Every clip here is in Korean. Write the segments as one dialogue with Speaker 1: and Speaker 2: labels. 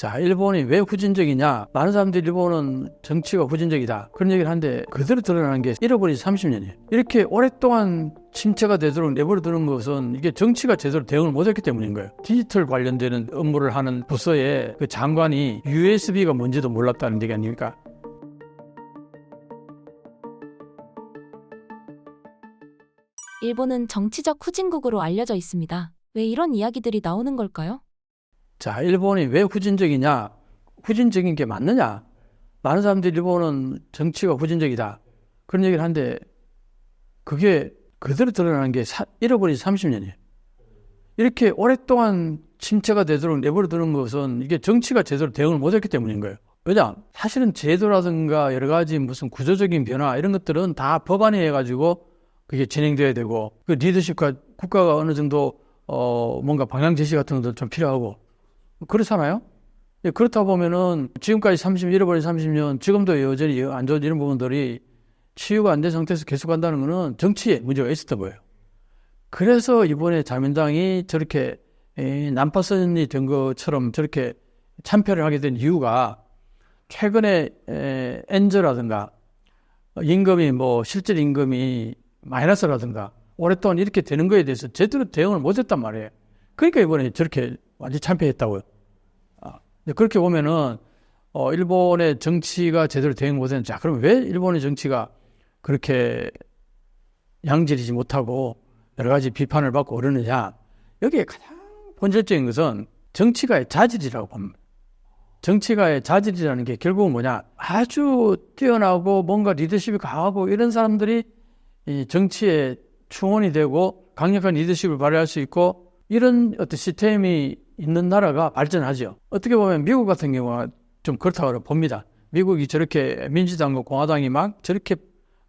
Speaker 1: 자, 일본이 왜 후진적이냐? 많은 사람들이 일본은 정치가 후진적이다. 그런 얘기를 하는데 그대로 드러나는 게 잃어버린 30년이에요. 이렇게 오랫동안 침체가 되도록 내버려두는 것은 이게 정치가 제대로 대응을 못했기 때문인 거예요. 디지털 관련되는 업무를 하는 부서의 그 장관이 USB가 뭔지도 몰랐다는 얘기 아닙니까?
Speaker 2: 일본은 정치적 후진국으로 알려져 있습니다. 왜 이런 이야기들이 나오는 걸까요?
Speaker 1: 자, 일본이 왜 후진적이냐? 후진적인 게 맞느냐? 많은 사람들이 일본은 정치가 후진적이다. 그런 얘기를 하는데 그게 그대로 드러나는 게 잃어버린 30년이에요. 이렇게 오랫동안 침체가 되도록 내버려두는 것은 이게 정치가 제대로 대응을 못했기 때문인 거예요. 왜냐? 사실은 제도라든가 여러 가지 무슨 구조적인 변화 이런 것들은 다 법안에 해가지고 그게 진행돼야 되고 그 리더십과 국가가 어느 정도 뭔가 방향 제시 같은 것도 좀 필요하고 그렇잖아요. 그렇다 보면은 지금까지 잃어버린 30년 지금도 여전히 안 좋은 이런 부분들이 치유가 안 된 상태에서 계속 간다는 것은 정치에 문제가 있었던 거예요. 그래서 이번에 자민당이 저렇게 난파선이 된 것처럼 저렇게 참패를 하게 된 이유가 최근에 엔저라든가 임금이 실질 임금이 마이너스라든가 오랫동안 이렇게 되는 거에 대해서 제대로 대응을 못했단 말이에요. 그러니까 이번에 저렇게 완전히 참패했다고요. 그렇게 보면은 일본의 정치가 제대로 대응 못했는지, 자, 그럼 왜 일본의 정치가 그렇게 양질이지 못하고 여러 가지 비판을 받고 그러느냐? 여기에 가장 본질적인 것은 정치가의 자질이라고 봅니다. 정치가의 자질이라는 게 결국은 뭐냐? 아주 뛰어나고 뭔가 리더십이 강하고 이런 사람들이 이 정치에 충원이 되고 강력한 리더십을 발휘할 수 있고 이런 어떤 시스템이 있는 나라가 발전하죠. 어떻게 보면 미국 같은 경우가 좀 그렇다고 봅니다. 미국이 저렇게 민주당과 공화당이 막 저렇게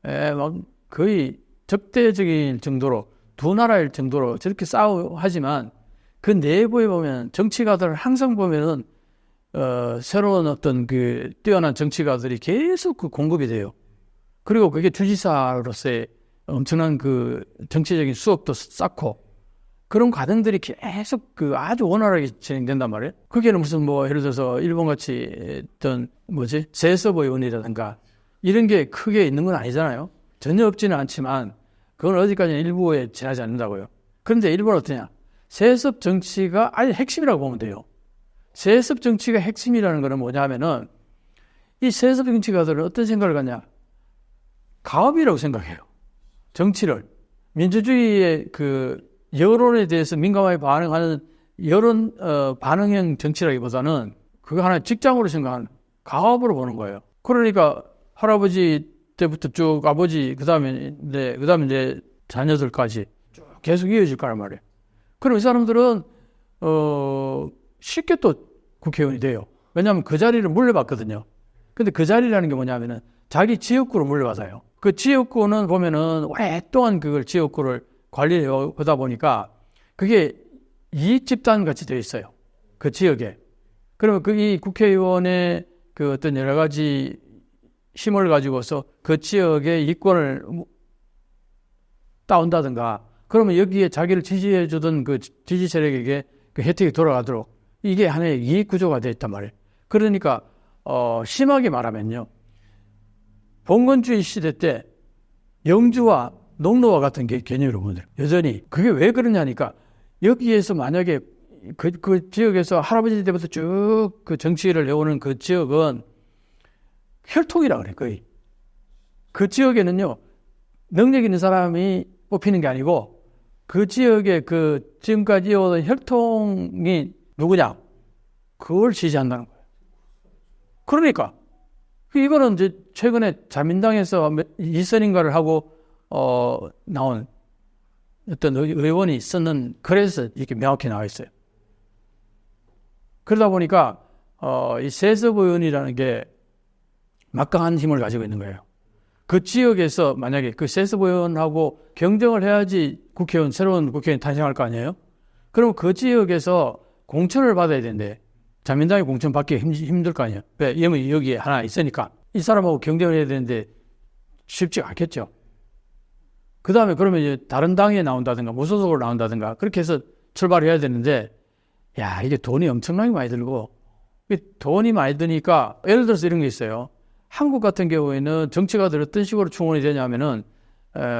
Speaker 1: 막 거의 적대적인 정도로 두 나라일 정도로 저렇게 싸우지만 그 내부에 보면 정치가들을 항상 보면은 새로운 어떤 그 뛰어난 정치가들이 계속 그 공급이 돼요. 그리고 그게 주지사로서의 엄청난 그 정치적인 수업도 쌓고 그런 과정들이 계속 그 아주 원활하게 진행된단 말이에요. 그게는 무슨 예를 들어서 일본같이 어떤 세서버 의원이라든가 이런 게 크게 있는 건 아니잖아요. 전혀 없지는 않지만 그건 어디까지나 일부에 지나지 않는다고요. 그런데 일본은 어떠냐? 세습 정치가 아예 핵심이라고 보면 돼요. 세습 정치가 핵심이라는 거는 뭐냐면은 이 세습 정치가들은 어떤 생각을 갖냐? 가업이라고 생각해요. 정치를. 민주주의의 그 여론에 대해서 민감하게 반응하는 여론 반응형 정치라기보다는 그거 하나 직장으로 생각하는 가업으로 보는 거예요. 그러니까 할아버지 때부터 쭉 아버지 그다음에 이제 자녀들까지 쭉 계속 이어질 거란 말이에요. 그럼 이 사람들은 쉽게 또 국회의원이 돼요. 왜냐하면 그 자리를 물려받거든요. 근데 그 자리라는 게 뭐냐면은 자기 지역구로 물려받아요. 그 지역구는 보면은 오랫동안 그걸 지역구를 관리해 오다 보니까 그게 이익 집단 같이 되어 있어요. 그 지역에. 그러면 이 국회의원의 그 어떤 여러 가지 힘을 가지고서 그 지역의 이권을 따온다든가 그러면 여기에 자기를 지지해 주던 그 지지 세력에게 그 혜택이 돌아가도록 이게 하나의 이익 구조가 되어 있단 말이에요. 그러니까 심하게 말하면요. 봉건주의 시대 때 영주와 농노와 같은 개념으로 보면 돼요. 여전히 그게 왜 그러냐니까 여기에서 만약에 그 지역에서 할아버지 때부터 쭉 그 정치를 해오는 그 지역은 혈통이라 그래 거의. 그 지역에는요 능력 있는 사람이 뽑히는 게 아니고 그 지역에 그 지금까지 이어온 혈통이 누구냐 그걸 지지한다는 거예요. 그러니까 이거는 이제 최근에 자민당에서 이선인가를 하고 나온 어떤 의원이 쓰는 글에서 이렇게 명확히 나와 있어요. 그러다 보니까 이 세습 의원이라는 게 막강한 힘을 가지고 있는 거예요. 그 지역에서 만약에 그 세습 의원하고 경쟁을 해야지 새로운 국회의원 탄생할 거 아니에요? 그럼 그 지역에서 공천을 받아야 되는데 자민당이 공천 받기 힘들 거 아니에요? 왜? 왜냐면 여기에 하나 있으니까 이 사람하고 경쟁을 해야 되는데 쉽지 않겠죠. 그 다음에 그러면 이제 다른 당에 나온다든가 무소속으로 나온다든가 그렇게 해서 출발해야 되는데 야 이게 돈이 엄청나게 많이 들고 돈이 많이 드니까 예를 들어서 이런 게 있어요. 한국 같은 경우에는 정치가들 어떤 식으로 충원이 되냐면은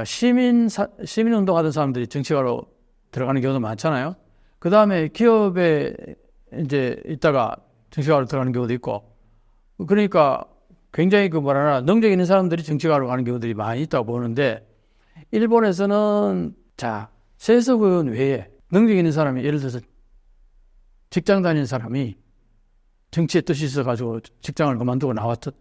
Speaker 1: 시민운동하던 사람들이 정치가로 들어가는 경우도 많잖아요. 그 다음에 기업에 이제 있다가 정치가로 들어가는 경우도 있고, 그러니까 굉장히 능력 있는 사람들이 정치가로 가는 경우들이 많이 있다고 보는데, 일본에서는 세습 의원 외에 능력 있는 사람이, 예를 들어서 직장 다니는 사람이 정치에 뜻이 있어가지고 직장을 그만두고 나왔다.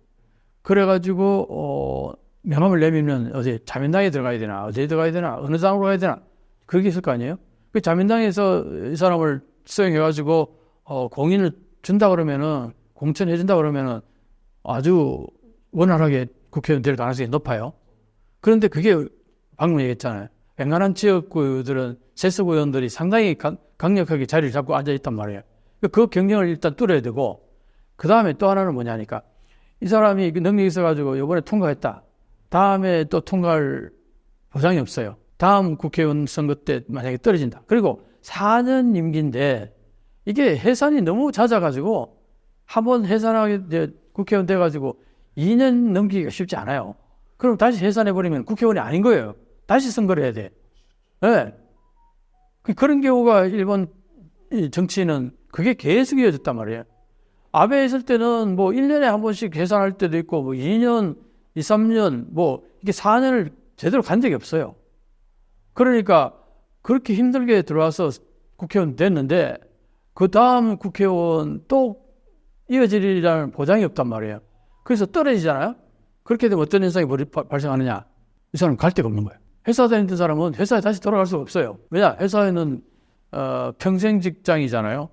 Speaker 1: 그래가지고 명함을 내밀면 어디 자민당에 들어가야 되나, 어디에 들어가야 되나, 어느 당으로 가야 되나, 그게 있을 거 아니에요? 그 자민당에서 이 사람을 수용해가지고 공인을 준다 그러면은, 공천해준다 그러면은 아주 원활하게 국회의원 될 가능성이 높아요. 그런데 그게 방금 얘기했잖아요. 웬간한 지역구들은 세습 의원들이 상당히 강력하게 자리를 잡고 앉아있단 말이에요. 그 경쟁을 일단 뚫어야 되고, 그 다음에 또 하나는 뭐냐니까, 이 사람이 능력이 있어가지고 이번에 통과했다. 다음에 또 통과할 보장이 없어요. 다음 국회의원 선거 때 만약에 떨어진다. 그리고 4년 임기인데 이게 해산이 너무 잦아가지고 한번 해산하게 국회의원 돼가지고 2년 넘기기가 쉽지 않아요. 그럼 다시 해산해버리면 국회의원이 아닌 거예요. 다시 선거를 해야 돼. 네. 그런 경우가 일본 정치는 그게 계속 이어졌단 말이에요. 아베 있을 때는 뭐 1년에 한 번씩 해산할 때도 있고, 뭐 2년, 2, 3년, 뭐 이게 4년을 제대로 간 적이 없어요. 그러니까 그렇게 힘들게 들어와서 국회의원 됐는데, 그 다음 국회의원 또 이어지리라는 보장이 없단 말이에요. 그래서 떨어지잖아요? 그렇게 되면 어떤 현상이 발생하느냐? 이 사람은 갈 데가 없는 거예요. 회사 다니던 사람은 회사에 다시 돌아갈 수가 없어요. 왜냐? 회사에는 평생 직장이잖아요.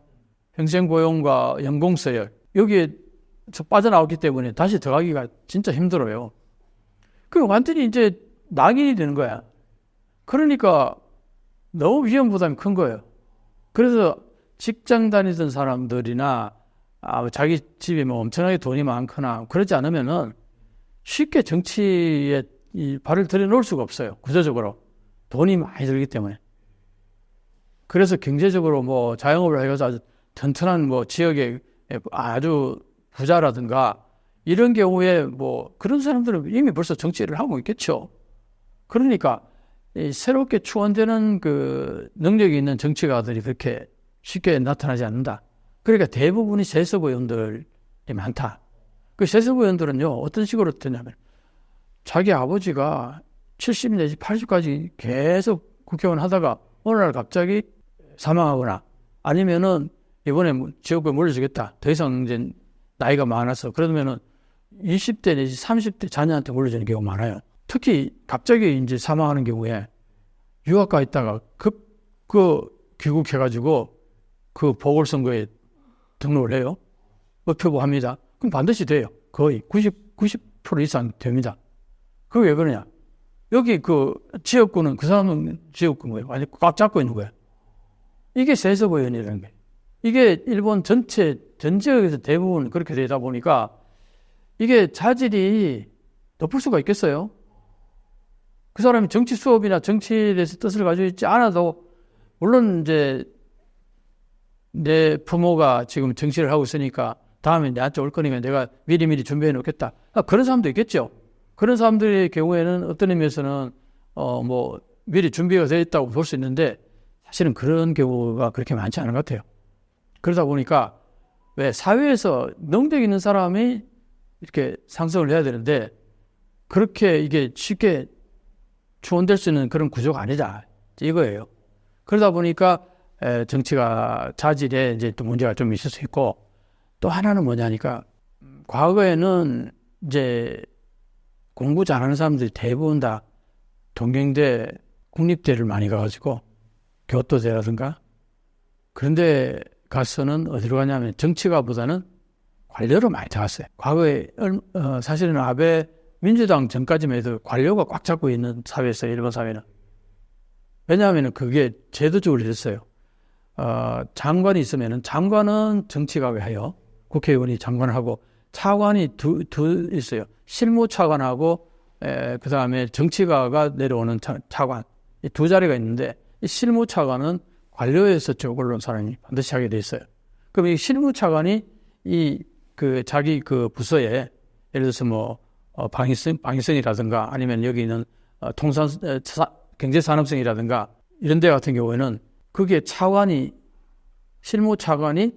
Speaker 1: 평생 고용과 연공서열, 여기에 빠져나왔기 때문에 다시 들어가기가 진짜 힘들어요. 그 완전히 이제 낙인이 되는 거야. 그러니까 너무 위험 부담이 큰 거예요. 그래서 직장 다니던 사람들이나 자기 집에 뭐 엄청나게 돈이 많거나 그러지 않으면은 쉽게 정치에 이 발을 들여놓을 수가 없어요. 구조적으로 돈이 많이 들기 때문에. 그래서 경제적으로 뭐 자영업을 해가지고 아주 튼튼한 뭐 지역에 아주 부자라든가 이런 경우에 뭐 그런 사람들은 이미 벌써 정치를 하고 있겠죠. 그러니까 새롭게 추원되는 그 능력이 있는 정치가들이 그렇게 쉽게 나타나지 않는다. 그러니까 대부분이 세습 의원들이 많다. 그 세습 의원들은요, 어떤 식으로 되냐면 자기 아버지가 70 내지 80까지 계속 국회의원 하다가 어느 날 갑자기 사망하거나 아니면은 이번에 지역구에 물려주겠다. 더 이상 이제 나이가 많아서 그러면은 20대 내지 30대 자녀한테 물려주는 경우가 많아요. 특히 갑자기 이제 사망하는 경우에 유학가 있다가 귀국해가지고 그 보궐선거에 등록을 해요. 표보합니다. 그럼 반드시 돼요. 거의 90% 이상 됩니다. 그게 왜 그러냐? 여기 그 지역구는 그 사람은 지역구 뭐예요? 완전 꽉 잡고 있는 거예요. 이게 세습 의원이라는 게. 이게 일본 전 지역에서 대부분 그렇게 되다 보니까 이게 자질이 높을 수가 있겠어요? 그 사람이 정치 수업이나 정치에 대해서 뜻을 가지고 있지 않아도, 물론 이제 내 부모가 지금 정치를 하고 있으니까 다음에 내한테 올 거니까 내가 미리미리 준비해 놓겠다. 그런 사람도 있겠죠. 그런 사람들의 경우에는 어떤 의미에서는 뭐 미리 준비가 되어 있다고 볼 수 있는데, 사실은 그런 경우가 그렇게 많지 않은 것 같아요. 그러다 보니까 왜 사회에서 능력 있는 사람이 이렇게 상승을 해야 되는데 그렇게 이게 쉽게 추원될 수 있는 그런 구조가 아니다, 이거예요. 그러다 보니까 정치가 자질에 이제 또 문제가 좀 있을 수 있고, 또 하나는 뭐냐니까, 과거에는 이제 공부 잘하는 사람들이 대부분 다 동경대, 국립대를 많이 가가지고 교토대라든가 그런데 가서는 어디로 가냐면 정치가보다는 관료로 많이 들어갔어요. 과거에 사실은 아베 민주당 전까지만 해도 관료가 꽉 잡고 있는 사회였어요. 일본 사회는. 왜냐하면 그게 제도적으로 됐어요. 장관이 있으면은 장관은 정치가 해요. 국회의원이 장관을 하고, 차관이 둘 있어요. 실무차관하고 그 다음에 정치가가 내려오는 차관, 이 두 자리가 있는데, 이 실무차관은 관료에서 저걸로 사람이 반드시 하게 돼 있어요. 그럼 이 실무차관이 이 그 자기 그 부서에 예를 들어서 뭐 방위성이라든가 아니면 여기 있는 경제산업성이라든가 이런 데 같은 경우에는 그게 차관이 실무 차관이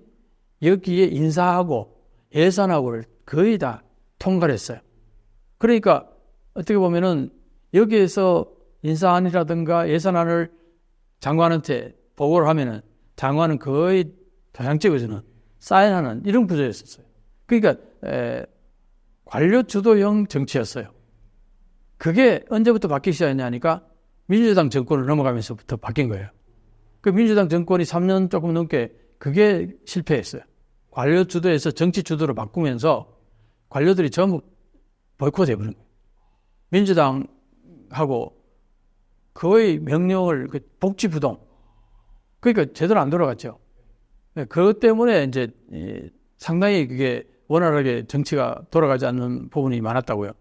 Speaker 1: 여기에 인사하고 예산하고를 거의 다 통과를 했어요. 그러니까 어떻게 보면은 여기에서 인사안이라든가 예산안을 장관한테 보고를 하면은 장관은 거의 도장찍어주는 사인하는 이런 구조였었어요. 그러니까 관료 주도형 정치였어요. 그게 언제부터 바뀌기 시작했냐니까 민주당 정권을 넘어가면서부터 바뀐 거예요. 그 민주당 정권이 3년 조금 넘게 그게 실패했어요. 관료 주도에서 정치 주도로 바꾸면서 관료들이 전부 보이콧해버린 거예요. 민주당하고 거의 명령을 복지부동. 그러니까 제대로 안 돌아갔죠. 그것 때문에 이제 상당히 그게 원활하게 정치가 돌아가지 않는 부분이 많았다고요.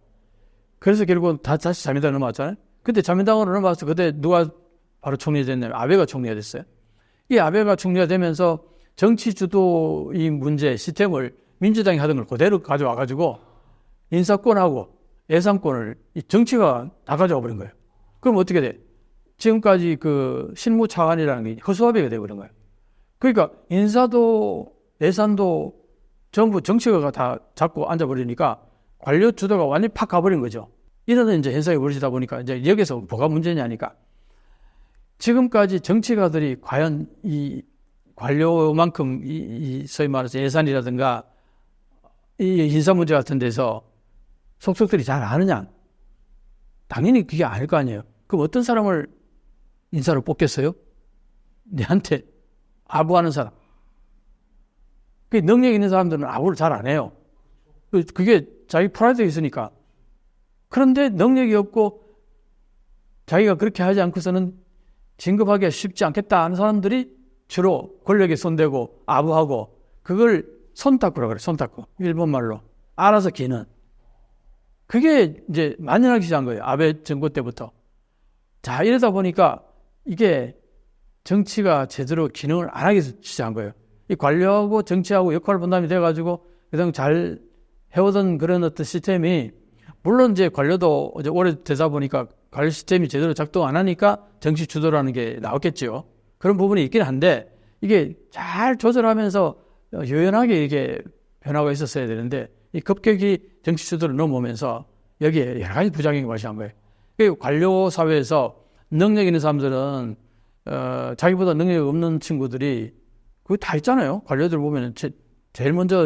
Speaker 1: 그래서 결국은 다시 자민당 넘어왔잖아요. 근데 자민당으로 넘어와서 그때 누가 바로 총리가 됐냐면 아베가 총리가 됐어요. 이 아베가 총리가 되면서 정치 주도 이 문제 시스템을 민주당이 하던 걸 그대로 가져와가지고 인사권하고 예산권을 이 정치가 다 가져와 버린 거예요. 그럼 어떻게 돼? 지금까지 그 실무 차관이라는 게 허수아비가 되어버린 거예요. 그러니까 인사도 예산도 전부 정치가 다 잡고 앉아버리니까 관료 주도가 완전히 팍 가버린 거죠. 이런 이제 현상이 벌어지다 보니까 이제 여기서 뭐가 문제냐니까 지금까지 정치가들이 과연 이 관료만큼 이 소위 말해서 예산이라든가 이 인사 문제 같은 데서 속속들이 잘 아느냐? 당연히 그게 아닐 거 아니에요. 그럼 어떤 사람을 인사로 뽑겠어요? 내한테 아부하는 사람. 그 능력 있는 사람들은 아부를 잘 안 해요. 그게 자기 프라이드가 있으니까. 그런데 능력이 없고 자기가 그렇게 하지 않고서는 진급하기가 쉽지 않겠다 하는 사람들이 주로 권력에 손대고 아부하고 그걸 손닦으라고 그래요. 손닦고. 일본 말로. 알아서 기는. 그게 이제 만연하기 시작한 거예요. 아베 정부 때부터. 자, 이러다 보니까 이게 정치가 제대로 기능을 안 하기 시작한 거예요. 이 관료하고 정치하고 역할 분담이 돼가지고 그냥 잘 해오던 그런 어떤 시스템이 물론 이제 관료도 이제 오래되다 보니까 관료 시스템이 제대로 작동 안 하니까 정치 주도라는 게 나왔겠죠. 그런 부분이 있긴 한데 이게 잘 조절하면서 유연하게 이게 변화가 있었어야 되는데 이 급격히 정치 주도를 넘어오면서 여기에 여러 가지 부작용이 발생한 거예요. 그 관료 사회에서 능력 있는 사람들은 자기보다 능력이 없는 친구들이 그거 다 있잖아요. 관료들 보면 제일 먼저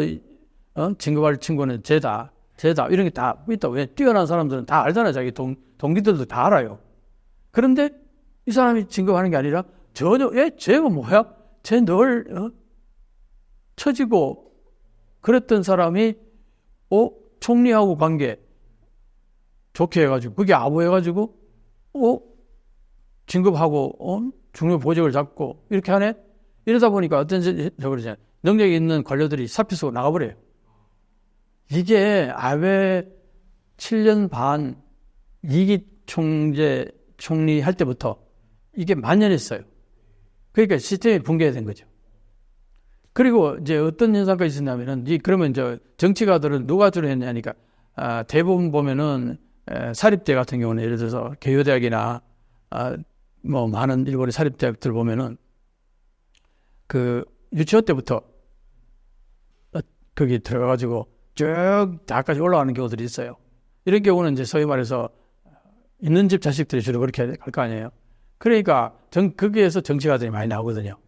Speaker 1: 진급할 친구는 쟤다 이런 게 다 있다. 왜 뛰어난 사람들은 다 알잖아요. 자기 동기들도 다 알아요. 그런데 이 사람이 진급하는 게 아니라 전혀 쟤가 뭐야? 쟤 늘 처지고 그랬던 사람이 총리하고 관계 좋게 해가지고 그게 아부해가지고 진급하고 중요 보직을 잡고 이렇게 하네. 이러다 보니까 어떤 저그러잖아요. 능력이 있는 관료들이 사표 쓰고 나가버려요. 이게 아베 7년 반 2기 총리 할 때부터 이게 만연했어요. 그러니까 시스템이 붕괴된 거죠. 그리고 이제 어떤 현상가 있었냐면은 그러면 이제 정치가들은 누가 주로 했냐니까 대부분 보면은 사립대 같은 경우는 예를 들어서 개요대학이나 뭐 많은 일본의 사립대학들 보면은 그 유치원 때부터 거기 들어가가지고 쭉 다까지 올라가는 경우들이 있어요. 이런 경우는 이제 소위 말해서 있는 집 자식들이 주로 그렇게 할 거 아니에요. 그러니까 거기에서 정치가들이 많이 나오거든요.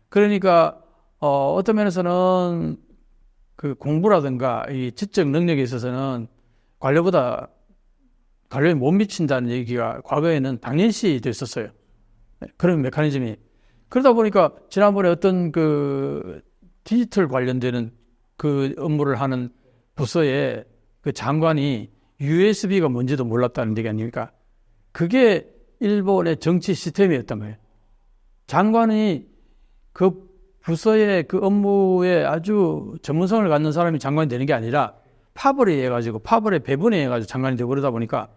Speaker 1: 그러니까 어떤 면에서는 그 공부라든가 이 지적 능력에 있어서는 관료에 못 미친다는 얘기가 과거에는 당연시 됐었어요. 그런 메커니즘이. 그러다 보니까 지난번에 어떤 그 디지털 관련되는 그 업무를 하는 부서에 그 장관이 USB가 뭔지도 몰랐다는 얘기 아닙니까? 그게 일본의 정치 시스템이었던 거예요. 장관이 그 부서의 그 업무에 아주 전문성을 갖는 사람이 장관이 되는 게 아니라 파벌에 의해 가지고 파벌의 배분에 의해 가지고 장관이 되고 그러다 보니까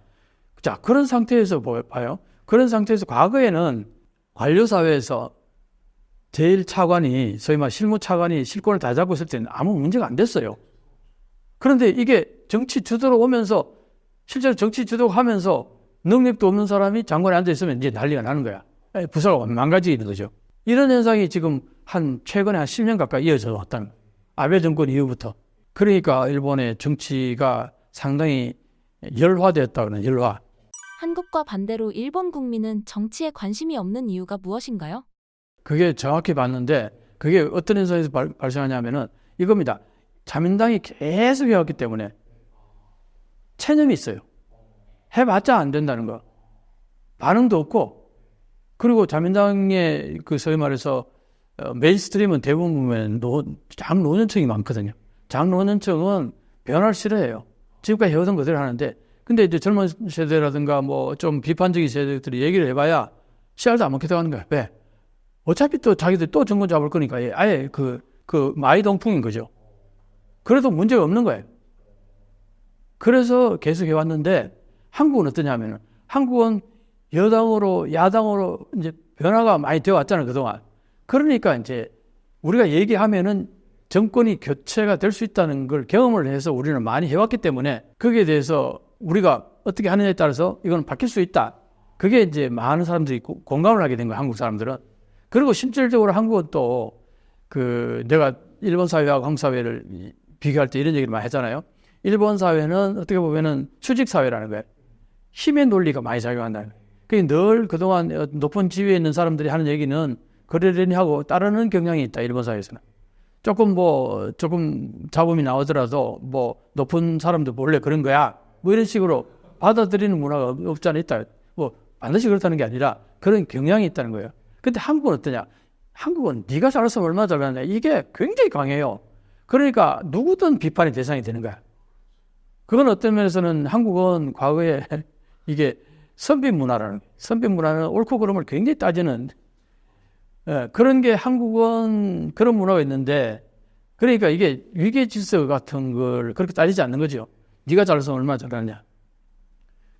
Speaker 1: 자, 그런 상태에서 봐요. 그런 상태에서 과거에는 관료 사회에서 제일 차관이 소위 말 실무 차관이 실권을 다 잡고 있을 때는 아무 문제가 안 됐어요. 그런데 이게 정치 주도로 오면서 실제로 정치 주도하면서 능력도 없는 사람이 장관에 앉아 있으면 이제 난리가 나는 거야. 부서가 망가지는 거죠. 이런 현상이 지금 최근에 한 10년 가까이 이어져 왔다는 거예요. 아베 정권 이후부터. 그러니까 일본의 정치가 상당히 열화되었다 그러는 열화.
Speaker 2: 한국과 반대로 일본 국민은 정치에 관심이 없는 이유가 무엇인가요?
Speaker 1: 그게 정확히 봤는데 그게 어떤 현상에서 발생하냐면은 이겁니다. 자민당이 계속 해왔기 때문에 체념이 있어요. 해봤자 안 된다는 거. 반응도 없고 그리고 자민당의 그 소위 말해서 메인스트림은 대부분 보면 장노년층이 많거든요. 장노년층은 변화를 싫어해요. 지금까지 해오던 그대로 하는데 근데 이제 젊은 세대라든가 뭐 좀 비판적인 세대들이 얘기를 해봐야 씨알도 안 먹게 되는 거야. 왜? 어차피 또 자기들 또 정권 잡을 거니까 아예 그 마이동풍인 거죠. 그래도 문제가 없는 거예요. 그래서 계속 해왔는데 한국은 어떠냐면은 한국은 여당으로 야당으로 이제 변화가 많이 되어 왔잖아요, 그동안. 그러니까 이제 우리가 얘기하면은 정권이 교체가 될 수 있다는 걸 경험을 해서 우리는 많이 해왔기 때문에 거기에 대해서 우리가 어떻게 하느냐에 따라서 이건 바뀔 수 있다. 그게 이제 많은 사람들이 공감을 하게 된 거예요, 한국 사람들은. 그리고 실질적으로 한국은 또 내가 일본 사회하고 한국 사회를 비교할 때 이런 얘기를 많이 했잖아요. 일본 사회는 어떻게 보면은 수직 사회라는 거예요. 힘의 논리가 많이 작용한다는 거예요. 그러니까 늘 그동안 높은 지위에 있는 사람들이 하는 얘기는 그러려니 하고 따르는 경향이 있다, 일본 사회에서는. 조금 잡음이 나오더라도 높은 사람도 원래 그런 거야. 이런 식으로 받아들이는 문화가 없지 않아 있다. 반드시 그렇다는 게 아니라 그런 경향이 있다는 거예요. 근데 한국은 어떠냐? 한국은 네가 잘했으면 얼마나 잘하냐. 이게 굉장히 강해요. 그러니까 누구든 비판의 대상이 되는 거야. 그건 어떤 면에서는 한국은 과거에 이게 선비 문화는 옳고 그름을 굉장히 따지는 그런 게 한국은 그런 문화가 있는데 그러니까 이게 위계 질서 같은 걸 그렇게 따지지 않는 거죠. 네가 잘했으면 얼마나 잘하냐.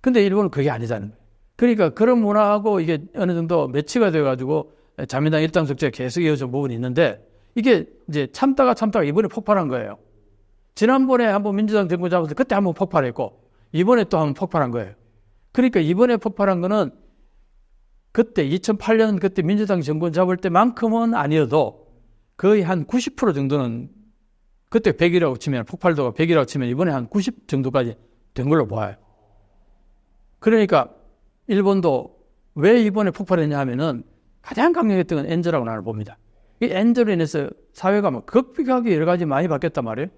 Speaker 1: 근데 일본은 그게 아니잖아요. 그러니까 그런 문화하고 이게 어느 정도 매치가 돼가지고 자민당 일당적제가 계속 이어진 부분이 있는데 이게 이제 참다가 이번에 폭발한 거예요. 지난번에 한번 민주당 정권 잡았을 때 그때 한번 폭발했고 이번에 또 한번 폭발한 거예요. 그러니까 이번에 폭발한 거는 그때 2008년 그때 민주당 정권 잡을 때만큼은 아니어도 거의 한 90% 정도는 그때 100이라고 치면 폭발도가 100이라고 치면 이번에 한 90 정도까지 된 걸로 봐요. 그러니까 일본도 왜 이번에 폭발했냐 하면은 가장 강력했던 건 엔저라고 나를 봅니다. 이 엔저로 인해서 사회가 급격하게 여러 가지 많이 바뀌었단 말이에요.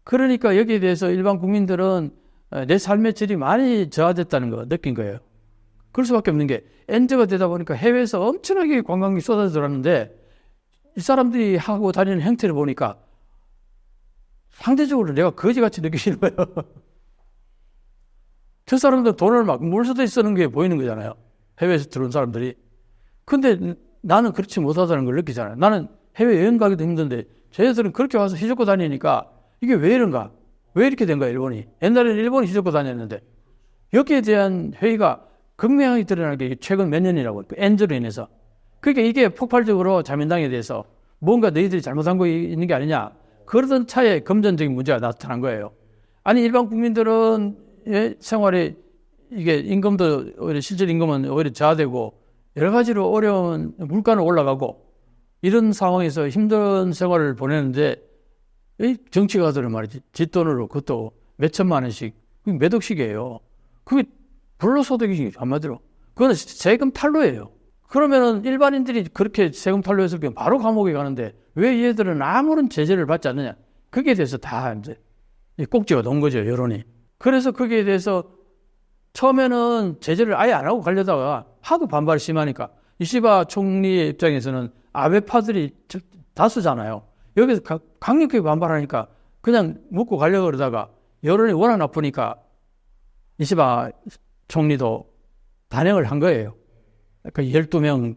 Speaker 1: 그러니까 여기에 대해서 일반 국민들은 내 삶의 질이 많이 저하됐다는 거 느낀 거예요. 그럴 수밖에 없는 게 엔저가 되다 보니까 해외에서 엄청나게 관광객이 쏟아져 들어왔는데 이 사람들이 하고 다니는 행태를 보니까 상대적으로 내가 거지같이 느끼는 거예요. 저 사람들 돈을 막 물수도 쓰는 게 보이는 거잖아요. 해외에서 들어온 사람들이. 근데 나는 그렇지 못하다는 걸 느끼잖아요. 나는 해외 여행 가기도 힘든데 쟤들은 그렇게 와서 휘젓고 다니니까 이게 왜 이런가? 왜 이렇게 된 거야, 일본이? 옛날에는 일본이 휘젓고 다녔는데 여기에 대한 회의가 극명하게 드러나는 게 최근 몇 년이라고 엔저로 인해서. 그러니까 이게 폭발적으로 자민당에 대해서 뭔가 너희들이 잘못한 거 있는 게 아니냐. 그러던 차에 금전적인 문제가 나타난 거예요. 아니 일반 국민들은 생활에 이게 임금도 오히려 실질 임금은 오히려 저하되고 여러 가지로 어려운 물가는 올라가고 이런 상황에서 힘든 생활을 보내는데 이 정치가들은 말이지 뒷돈으로 그것도 몇 천만 원씩 몇 억씩이에요. 그게 불로소득이지 한마디로. 그거는 세금 탈루예요. 그러면은 일반인들이 그렇게 세금 탈루했을 경우 바로 감옥에 가는데 왜 얘들은 아무런 제재를 받지 않느냐. 거기에 대해서 다 이제 꼭지가 놓은 거죠, 여론이. 그래서 거기에 대해서 처음에는 제재를 아예 안 하고 가려다가 하도 반발이 심하니까 이시바 총리의 입장에서는 아베파들이 다수잖아요. 여기서 강력하게 반발하니까 그냥 묻고 가려고 그러다가 여론이 워낙 나쁘니까 이시바 총리도 단행을 한 거예요. 그러니까 12명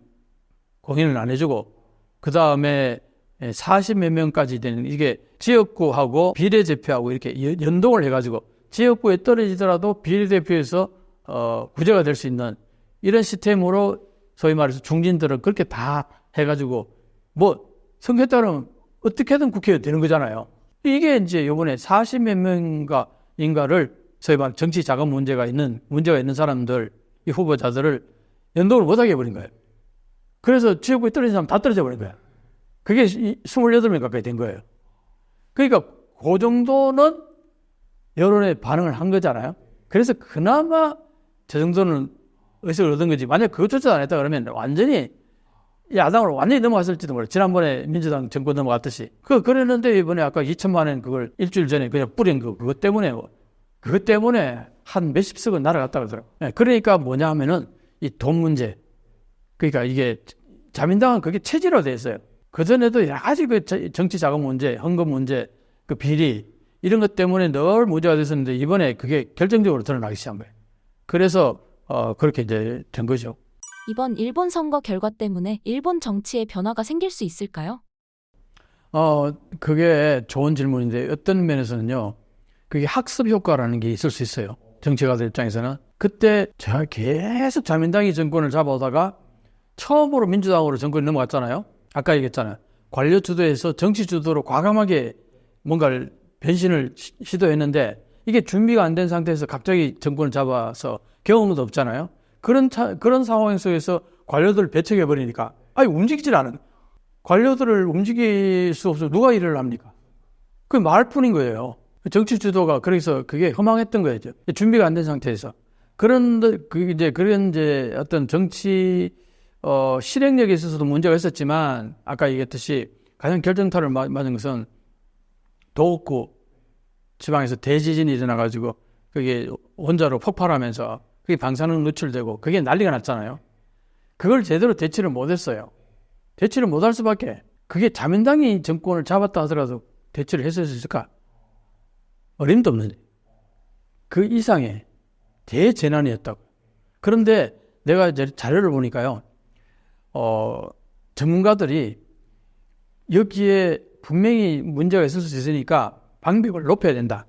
Speaker 1: 공인을 안 해주고 그 다음에 40몇 명까지 되는 이게 지역구하고 비례대표하고 이렇게 연동을 해가지고 지역구에 떨어지더라도 비례대표에서 구제가 될 수 있는 이런 시스템으로 소위 말해서 중진들은 그렇게 다 해가지고 뭐 선거에 따르면 어떻게든 국회에 되는 거잖아요. 이게 이제 이번에 40몇 명인가를 소위 말 정치 자금 문제가 있는 사람들, 이 후보자들을 연동을 못하게 해버린 거예요. 그래서 지역구에 떨어진 사람 다 떨어져 버린 거예요. 그게 28명 가까이 된 거예요. 그러니까 그 정도는 여론의 반응을 한 거잖아요. 그래서 그나마 저 정도는 의석을 얻은 거지. 만약 그것조차 안 했다 그러면 완전히 야당으로 완전히 넘어갔을지도 몰라요. 지난번에 민주당 정권 넘어갔듯이. 그랬는데 이번에 아까 2천만 원 그걸 일주일 전에 그냥 뿌린 그것 때문에 한 몇십 석은 날아갔다 그러더라고요. 네, 그러니까 뭐냐 하면은 이 돈 문제. 그러니까 이게 자민당은 그게 체질화돼 있어요. 그전에도 여러 가지 그 정치 자금 문제, 헌금 문제, 그 비리 이런 것 때문에 늘 문제가 됐었는데 이번에 그게 결정적으로 드러나기 시작한 거예요. 그래서 그렇게 이제 된 거죠.
Speaker 2: 이번 일본 선거 결과 때문에 일본 정치에 변화가 생길 수 있을까요?
Speaker 1: 그게 좋은 질문인데 어떤 면에서는요. 그게 학습 효과라는 게 있을 수 있어요. 정치가들 입장에서는. 그때 제가 계속 자민당이 정권을 잡아오다가 처음으로 민주당으로 정권이 넘어갔잖아요. 아까 얘기했잖아요. 관료 주도에서 정치 주도로 과감하게 뭔가를 변신을 시도했는데 이게 준비가 안 된 상태에서 갑자기 정권을 잡아서 경험도 없잖아요. 그런 상황 속에서 관료들을 배척해버리니까 움직이질 않은 관료들을 움직일 수 없어서 누가 일을 합니까? 그게 말뿐인 거예요. 정치 주도가 그래서 그게 허망했던 거예요. 준비가 안 된 상태에서. 그런데 그런 어떤 정치 실행력에 있어서도 문제가 있었지만 아까 얘기했듯이 가장 결정타를 맞은 것은 도호쿠 지방에서 대지진이 일어나가지고 그게 원자로 폭발하면서 그게 방사능 노출되고 그게 난리가 났잖아요. 그걸 제대로 대처를 못했어요. 대처를 못할 수밖에. 그게 자민당이 정권을 잡았다 하더라도 대처를 했을 수 있을까? 어림도 없는 그 이상의 대재난이었다고. 그런데 내가 이제 자료를 보니까요. 전문가들이 여기에 분명히 문제가 있을 수 있으니까 방벽을 높여야 된다.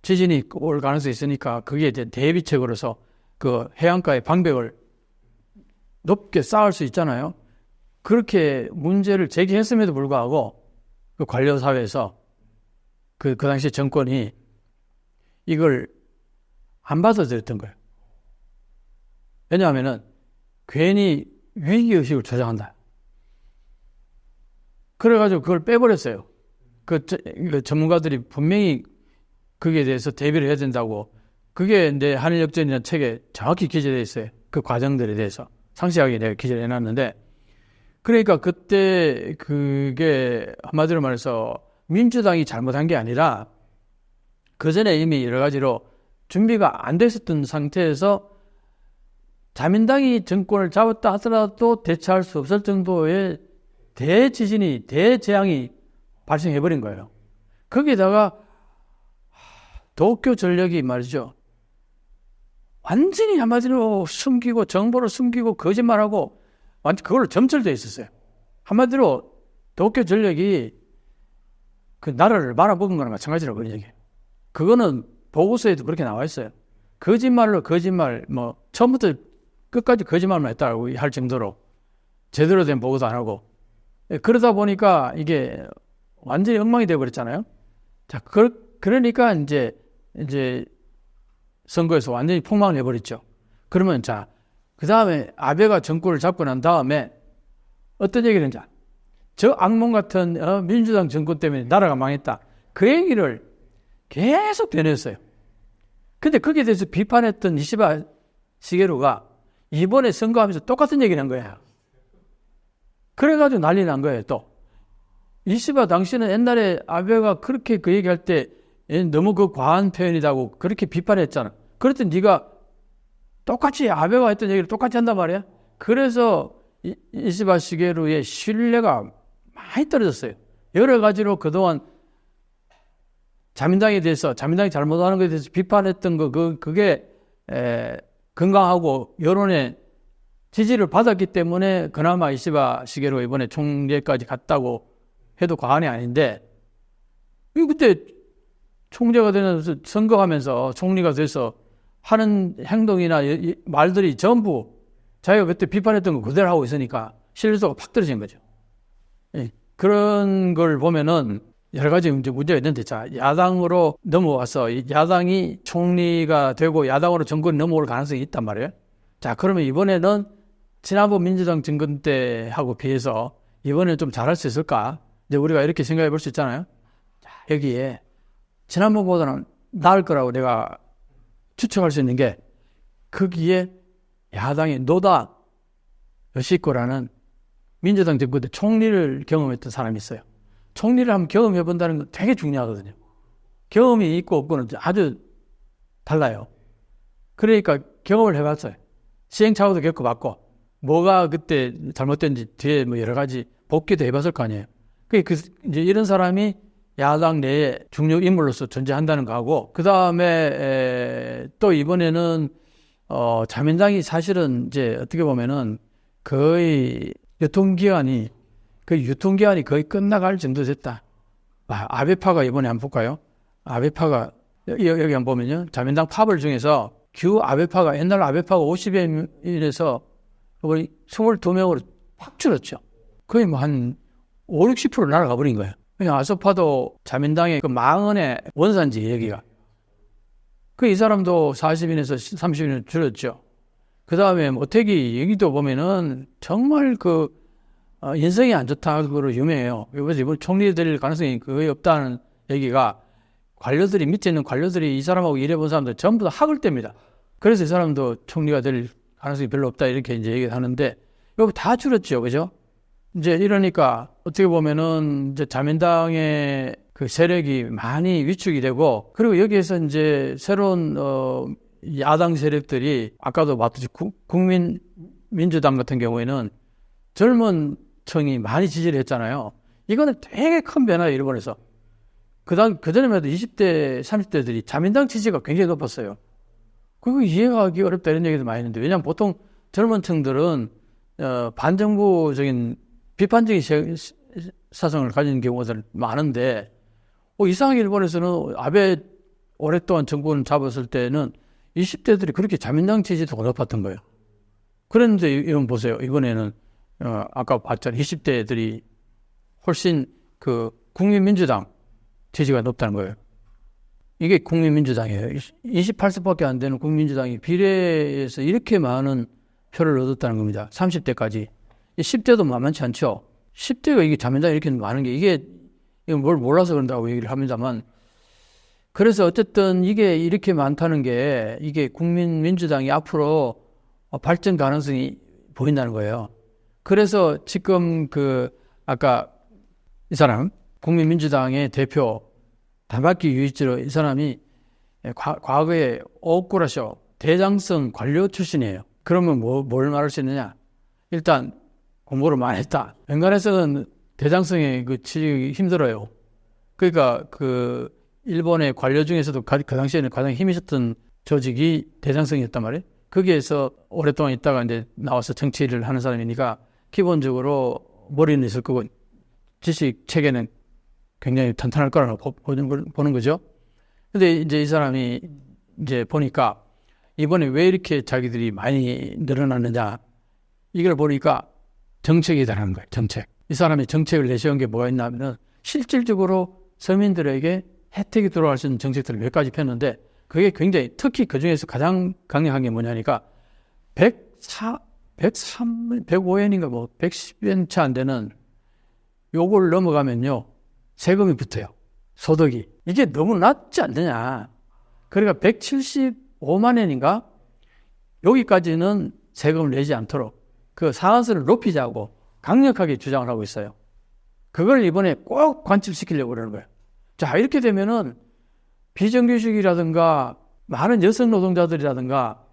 Speaker 1: 지진이 올 가능성이 있으니까 그게 이제 대비책으로서 그 해안가의 방벽을 높게 쌓을 수 있잖아요. 그렇게 문제를 제기했음에도 불구하고 그 관료사회에서 그 당시 정권이 이걸 안 받아들였던 거예요. 왜냐하면은 괜히 위기의식을 조장한다. 그래가지고 그걸 빼버렸어요. 그 전문가들이 분명히 거기에 대해서 대비를 해야 된다고. 그게 이제 한일역전이라는 책에 정확히 기재되어 있어요. 그 과정들에 대해서 상세하게 내가 기재를 해놨는데, 그러니까 그때 그게 한마디로 말해서 민주당이 잘못한 게 아니라 그 전에 이미 여러 가지로 준비가 안 됐었던 상태에서 자민당이 정권을 잡았다 하더라도 대처할 수 없을 정도의 대지진이, 대재앙이 발생해버린 거예요. 거기다가 도쿄 전력이 말이죠. 완전히 한마디로 숨기고 정보를 숨기고 거짓말하고 완전 그걸로 점철되어 있었어요. 한마디로 도쿄 전력이 그 나라를 말아먹은 거랑 마찬가지라고 그런 얘기예요. 그거는 보고서에도 그렇게 나와 있어요. 거짓말로 거짓말, 처음부터 끝까지 거짓말만 했다고 할 정도로 제대로 된 보고도 안 하고. 그러다 보니까 이게 완전히 엉망이 되어버렸잖아요. 자, 그러니까 이제 선거에서 완전히 폭망을 해버렸죠. 그러면 자, 그 다음에 아베가 정권을 잡고 난 다음에 어떤 얘기를 했냐. 저 악몽 같은 민주당 정권 때문에 나라가 망했다. 그 얘기를 계속 되뇌었어요. 근데 거기에 대해서 비판했던 이시바 시게루가 이번에 선거하면서 똑같은 얘기를 한 거예요. 그래가지고 난리 난 거예요, 또. 이시바 당신은 옛날에 아베가 그렇게 그 얘기할 때 너무 그 과한 표현이라고 그렇게 비판했잖아. 그랬더니 네가 똑같이 아베가 했던 얘기를 똑같이 한단 말이야. 그래서 이시바 시게루의 신뢰가 많이 떨어졌어요. 여러 가지로 그동안 자민당에 대해서, 자민당이 잘못하는 것에 대해서 비판했던 그게 건강하고 여론의 지지를 받았기 때문에 그나마 이시바 시게루가 이번에 총재까지 갔다고 해도 과언이 아닌데, 그때 총재가 되면서 선거하면서 총리가 돼서 하는 행동이나 말들이 전부 자기가 그때 비판했던 거 그대로 하고 있으니까 신뢰도가 팍 떨어진 거죠. 예. 그런 걸 보면은 여러 가지 문제가 있는데, 자, 야당으로 넘어와서 야당이 총리가 되고 야당으로 정권이 넘어올 가능성이 있단 말이에요. 자, 그러면 이번에는 지난번 민주당 정권 때하고 비해서 이번에는 좀 잘할 수 있을까? 이제 우리가 이렇게 생각해 볼 수 있잖아요. 자, 여기에 지난번보다는 나을 거라고 내가 추측할 수 있는 게, 거기에 야당의 노다 요시코라는 민주당 정권 때 총리를 경험했던 사람이 있어요. 총리를 한번 경험해 본다는 건 되게 중요하거든요. 경험이 있고 없고는 아주 달라요. 그러니까 경험을 해봤어요. 시행착오도 겪어봤고, 뭐가 그때 잘못된지 뒤에 뭐 여러 가지 복귀도 해봤을 거 아니에요. 이제 이런 사람이 야당 내에 중요 인물로서 존재한다는 거하고, 그 다음에 또 이번에는 자민당이 사실은 이제 어떻게 보면은 거의 유통기한이 거의 끝나갈 정도 됐다. 아베파가 이번에 한번 볼까요? 아베파가 여기 한번 보면요, 자민당 파벌 중에서 규 아베파가, 옛날 아베파가 50인에서 거의 22명으로 확 줄었죠. 거의 뭐 한 5, 60% 날아가 버린 거예요. 그냥 아소파도 자민당의 그 망언의 원산지 여기가. 이 사람도 40인에서 30인 줄었죠. 그 다음에 모태기 여기도 보면은 정말 인성이 안 좋다고 유명해요. 그래서 이번 총리 될 가능성이 거의 없다는 얘기가, 밑에 있는 관료들이 이 사람하고 일해본 사람들 전부 다 학을 뗍니다. 그래서 이 사람도 총리가 될 가능성이 별로 없다, 이렇게 이제 얘기를 하는데, 이거 다 줄었죠. 그죠? 이제 이러니까 어떻게 보면은 이제 자민당의 그 세력이 많이 위축이 되고, 그리고 여기에서 이제 새로운 야당 세력들이, 아까도 봤듯이 국민민주당 같은 경우에는 젊은 층이 많이 지지를 했잖아요. 이거는 되게 큰 변화예요, 일본에서. 그전에만 해도 20대, 30대들이 자민당 지지가 굉장히 높았어요. 그거 이해하기 어렵다, 이런 얘기도 많이 했는데, 왜냐하면 보통 젊은 층들은 반정부적인 비판적인 사상을 가진 경우가 많은데, 이상하게 일본에서는 아베 오랫동안 정권을 잡았을 때는 20대들이 그렇게 자민당 지지도가 높았던 거예요. 그런데 이건 보세요. 이번에는 아까 봤잖아요. 20대들이 훨씬 국민민주당 지지가 높다는 거예요. 이게 국민민주당이에요. 28세밖에 안 되는 국민민주당이 비례에서 이렇게 많은 표를 얻었다는 겁니다. 30대까지. 10대도 만만치 않죠. 10대가 이게 자민당이 이렇게 많은 게, 이게 뭘 몰라서 그런다고 얘기를 합니다만, 그래서 어쨌든 이게 이렇게 많다는 게, 이게 국민민주당이 앞으로 발전 가능성이 보인다는 거예요. 그래서 지금 아까 이 사람, 국민민주당의 대표, 다마키 유이치로, 이 사람이 과거에 오쿠라쇼 대장성 관료 출신이에요. 그러면 뭘 말할 수 있느냐? 일단 공부를 많이 했다. 웬간해서는 대장성에 취직이 힘들어요. 그러니까 일본의 관료 중에서도 그 당시에는 가장 힘이 있었던 조직이 대장성이었단 말이에요. 거기에서 오랫동안 있다가 이제 나와서 정치를 하는 사람이니까 기본적으로 머리는 있을 거고 지식 체계는 굉장히 탄탄할 거라고 보는 거죠. 근데 이제 이 사람이 이제 보니까 이번에 왜 이렇게 자기들이 많이 늘어났느냐, 이걸 보니까 정책이 다른 거예요. 정책. 이 사람이 정책을 내세운 게 뭐가 있냐면은 실질적으로 서민들에게 혜택이 들어갈 수 있는 정책들을 몇 가지 폈는데, 그게 굉장히, 특히 그 중에서 가장 강력한 게 뭐냐니까 105엔인가 110엔 채 안 되는 요걸 넘어가면요 세금이 붙어요. 소득이. 이게 너무 낮지 않느냐. 그러니까 175만 엔인가 여기까지는 세금을 내지 않도록 그 상한선을 높이자고 강력하게 주장을 하고 있어요. 그걸 이번에 꼭 관철시키려고 그러는 거예요. 자, 이렇게 되면은 비정규직이라든가 많은 여성 노동자들이라든가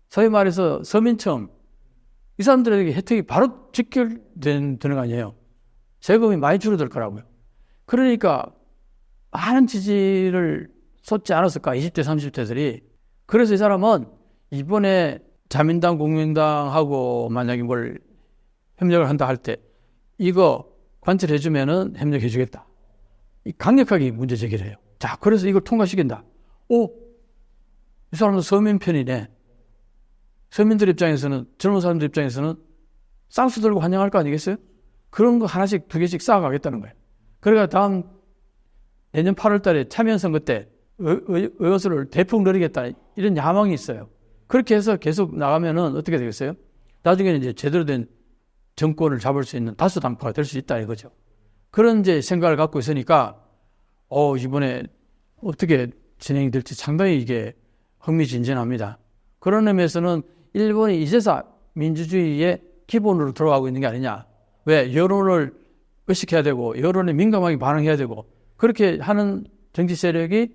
Speaker 1: 소위 말해서 서민층, 이 사람들에게 혜택이 바로 직결되는 거 아니에요. 세금이 많이 줄어들 거라고요. 그러니까 많은 지지를 쏟지 않았을까, 20대, 30대들이. 그래서 이 사람은 이번에 자민당, 국민당하고 만약에 뭘 협력을 한다 할 때 이거 관철해주면은 협력해주겠다. 강력하게 문제 제기를 해요. 자, 그래서 이걸 통과시킨다. 이 사람은 서민 편이네. 서민들 입장에서는, 젊은 사람들 입장에서는 쌍수 들고 환영할 거 아니겠어요? 그런 거 하나씩 두 개씩 쌓아가겠다는 거예요. 그러니까 다음 내년 8월 달에 참여연 선거 때 의원수를 대폭 늘리겠다 이런 야망이 있어요. 그렇게 해서 계속 나가면은 어떻게 되겠어요? 나중에는 이제 제대로 된 정권을 잡을 수 있는 다수당파가 될 수 있다 이거죠. 그런 이제 생각을 갖고 있으니까 이번에 어떻게 진행이 될지 상당히 이게 흥미진진합니다. 그런 의미에서는 일본이 이제서 민주주의의 기본으로 들어가고 있는 게 아니냐. 왜? 여론을 의식해야 되고 여론에 민감하게 반응해야 되고 그렇게 하는 정치 세력이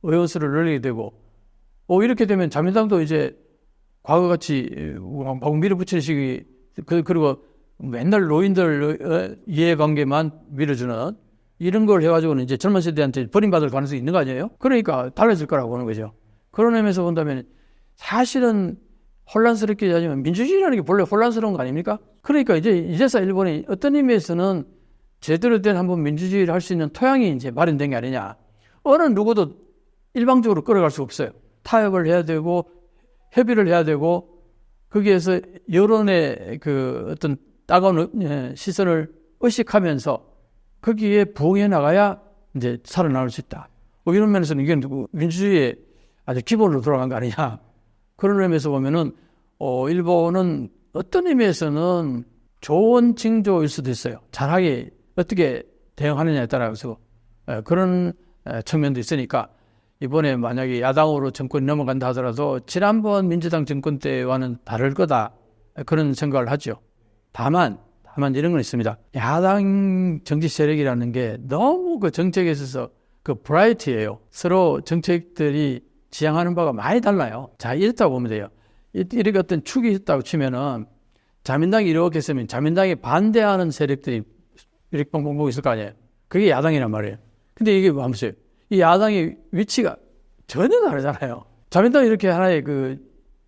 Speaker 1: 의원수를 늘리게 되고 이렇게 되면 자민당도 이제 과거같이 막 밀어붙이는 식이 그리고 맨날 노인들 이해관계만 밀어주는 이런 걸 해가지고는 이제 젊은 세대한테 버림받을 가능성이 있는 거 아니에요? 그러니까 달라질 거라고 보는 거죠. 그런 의미에서 본다면 사실은 혼란스럽게 하지만 민주주의라는 게 본래 혼란스러운 거 아닙니까? 그러니까 이제서 일본이 어떤 의미에서는 제대로 된 한번 민주주의를 할 수 있는 토양이 이제 마련된 게 아니냐. 어느 누구도 일방적으로 끌어갈 수 없어요. 타협을 해야 되고 협의를 해야 되고 거기에서 여론의 그 어떤 따가운 시선을 의식하면서 거기에 부응해 나가야 이제 살아나올 수 있다. 이런 면에서는 이게 민주주의의 아주 기본으로 돌아간 거 아니냐. 그런 의미에서 보면은 일본은 어떤 의미에서는 좋은 징조일 수도 있어요. 잘하게 어떻게 대응하느냐에 따라서 그런 측면도 있으니까 이번에 만약에 야당으로 정권이 넘어간다 하더라도 지난번 민주당 정권 때와는 다를 거다 그런 생각을 하죠. 다만 이런 건 있습니다. 야당 정치 세력이라는 게 너무 그 정책에 있어서 그 브라이티예요. 서로 정책들이 지향하는 바가 많이 달라요. 자, 이렇다고 보면 돼요. 이렇게 어떤 축이 있다고 치면은 자민당이 이렇게 했으면 자민당이 반대하는 세력들이 이렇게 뻥뻥뻥 있을 거 아니에요. 그게 야당이란 말이에요. 근데 이게 뭐하면서요? 이 야당의 위치가 전혀 다르잖아요. 자민당이 이렇게 하나의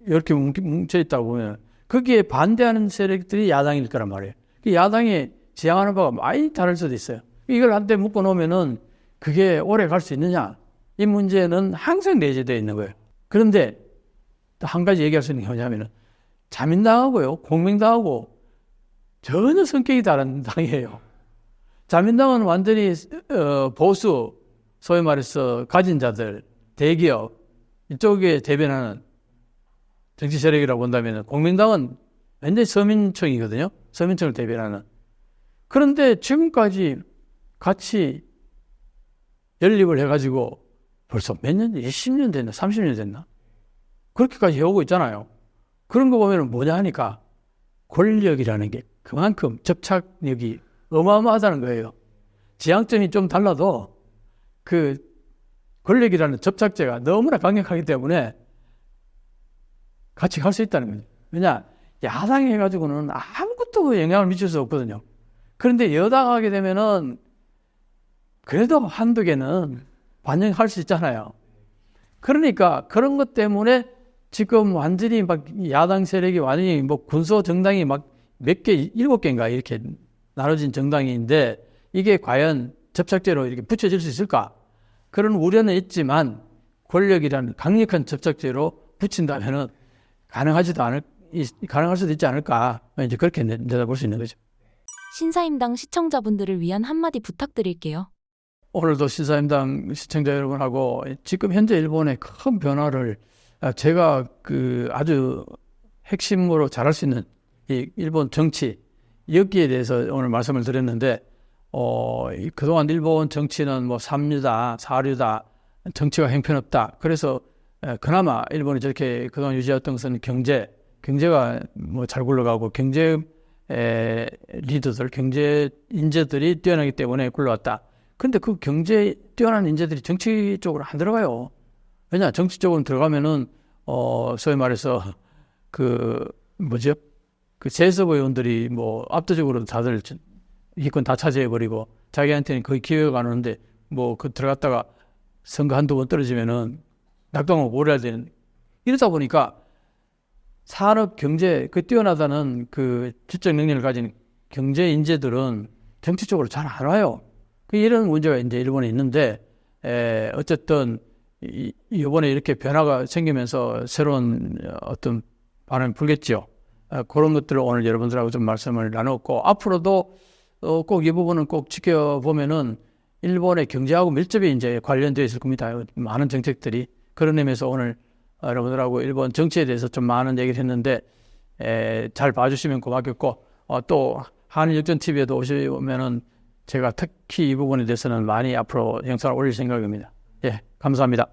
Speaker 1: 이렇게 뭉쳐 있다고 보면 거기에 반대하는 세력들이 야당일 거란 말이에요. 야당이 지향하는 바가 많이 다를 수도 있어요. 이걸 한때 묶어 놓으면은 그게 오래 갈 수 있느냐? 이 문제는 항상 내재되어 있는 거예요. 그런데 또 한 가지 얘기할 수 있는 게 뭐냐면은 자민당하고요, 공명당하고 전혀 성격이 다른 당이에요. 자민당은 완전히 보수, 소위 말해서 가진 자들, 대기업 이쪽에 대변하는 정치 세력이라고 본다면 공명당은 완전히 서민층이거든요. 서민층을 대변하는. 그런데 지금까지 같이 연립을 해가지고 벌써 몇 년, 20년 됐나, 30년 됐나? 그렇게까지 해오고 있잖아요. 그런 거 보면 뭐냐 하니까 권력이라는 게 그만큼 접착력이 어마어마하다는 거예요. 지향점이 좀 달라도 그 권력이라는 접착제가 너무나 강력하기 때문에 같이 갈 수 있다는 거예요. 왜냐? 야당이 해가지고는 아무것도 영향을 미칠 수 없거든요. 그런데 여당 하게 되면은 그래도 한두 개는 반영할 수 있잖아요. 그러니까 그런 것 때문에 지금 완전히 막 야당 세력이 완전히 뭐 군소 정당이 막 몇 개, 7개인가 이렇게 나눠진 정당인데 이게 과연 접착제로 이렇게 붙여질 수 있을까? 그런 우려는 있지만 권력이라는 강력한 접착제로 붙인다면은 가능할 수도 있지 않을까? 이제 그렇게 내다볼 수 있는 거죠.
Speaker 2: 신사임당 시청자분들을 위한 한마디 부탁드릴게요.
Speaker 1: 오늘도 신사임당 시청자 여러분하고 지금 현재 일본의 큰 변화를 제가 아주 핵심으로 잘할 수 있는 이 일본 정치 여기에 대해서 오늘 말씀을 드렸는데 그동안 일본 정치는 뭐 삼류다, 사류다, 정치가 형편없다. 그래서 그나마 일본이 저렇게 그동안 유지했던 것은 경제가 뭐 잘 굴러가고 경제 리더들, 경제 인재들이 뛰어나기 때문에 굴러왔다. 근데 그 경제 뛰어난 인재들이 정치 쪽으로 안 들어가요. 왜냐? 정치 쪽으로 들어가면은 소위 말해서 그 재섭 의원들이 뭐 압도적으로 다들 이권 다 차지해버리고 자기한테는 거의 기회가 안 오는데 들어갔다가 선거 한두 번 떨어지면은 낙동하고 오래야 되는. 이러다 보니까 산업 경제 뛰어나다는 그 지적 능력을 가진 경제 인재들은 정치 쪽으로 잘 안 와요. 이런 문제가 이제 일본에 있는데 어쨌든 이번에 이렇게 변화가 생기면서 새로운 어떤 바람이 불겠죠. 그런 것들을 오늘 여러분들하고 좀 말씀을 나눴고, 앞으로도 꼭 이 부분은 꼭 지켜보면은 일본의 경제하고 밀접히 이제 관련되어 있을 겁니다. 많은 정책들이. 그런 의미에서 오늘 여러분들하고 일본 정치에 대해서 좀 많은 얘기를 했는데, 잘 봐주시면 고맙겠고, 또 한일역전TV에도 오시면은 제가 특히 이 부분에 대해서는 많이 앞으로 영상을 올릴 생각입니다. 예, 감사합니다.